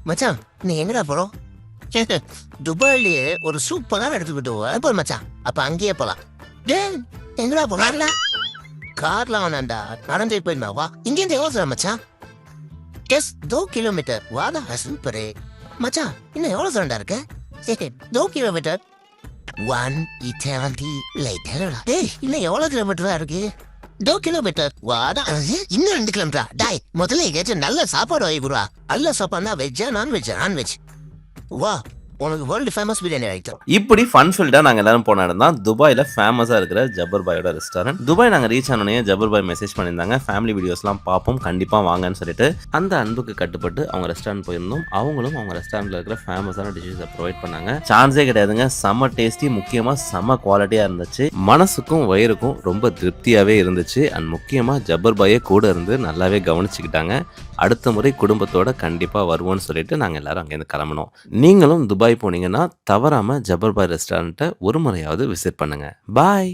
மச்சான் நீ எங்கடா போறோம்? துபாயிலேயே ஒரு சூப்பரான எடுத்துக்கிட்டு போய் மச்சான். அப்ப அங்கேயே போலாம். டேய் எங்கடா போலாம்ல? கார்ல வேணாண்டா, நடந்தே போயிடுமா. வா, இங்கேருந்து எவ்வளோ மச்சான்? Just 2 kilometre. வாடா சூப்பரு மச்சான். இன்னும் எவ்வளோ தூரம்டா இருக்கு? 2 கிலோமீட்டர் 170 லைட்டரா. டேய் இன்னும் எவ்வளோ கிலோமீட்டரா இருக்கு? 2 கிலோமீட்டர். வாடா, இன்னும் 2 கிலோமீட்டரா? டாய் முதல்ல எங்கேயாச்சும் நல்ல சாப்பாடு வாங்கி கொடுவா. நல்ல சாப்பாடுனா வெஜ்ஜா நான்வெஜ்? வா, உனக்கு வேர்ல்டு ஃபேமஸ் பிரியாணி ஐட்டம். இப்படி ஃபன் ஃபீல்டாக நாங்கள் எல்லாரும் போன இடம் தான் துபாயில் ஃபேமஸாக இருக்கிற ஜப்பர் பாயோட ரெஸ்டாரண்ட். துபாய் நாங்கள் ரீச் ஆனோடனே ஜப்பர் பாய் மெசேஜ் பண்ணியிருந்தாங்க, ஃபேமிலி வீடியோஸ்லாம் பார்ப்போம் கண்டிப்பாக வாங்கன்னு சொல்லிட்டு. அந்த அன்புக்கு கட்டுப்பட்டு அவங்க ரெஸ்டாரண்ட் போயிருந்தோம். அவங்களும் அவங்க ரெஸ்டாரண்ட்டில் இருக்கிற ஃபேமஸான டிஷ்ஷஸை ப்ரொவைட் பண்ணாங்க. சான்ஸே கிடையாதுங்க, செம்ம டேஸ்டி, முக்கியமாக செம்ம குவாலிட்டியாக இருந்துச்சு. மனசுக்கும் வயிறுக்கும் ரொம்ப திருப்தியாகவே இருந்துச்சு. அண்ட் முக்கியமாக ஜப்பர் பாயே கூட இருந்து நல்லாவே கவனிச்சுக்கிட்டாங்க. அடுத்த முறை குடும்பத்தோட கண்டிப்பாக வருவோம்னு சொல்லிட்டு நாங்கள் எல்லாரும் அங்கேருந்து கிளம்பினோம். நீங்களும் துபாய் போனீங்கன்னா தவறாமல் ஜப்பர் பாய் ரெஸ்டாரண்ட்டை ஒரு முறையாவது விசிட் பண்ணுங்கள். பாய்.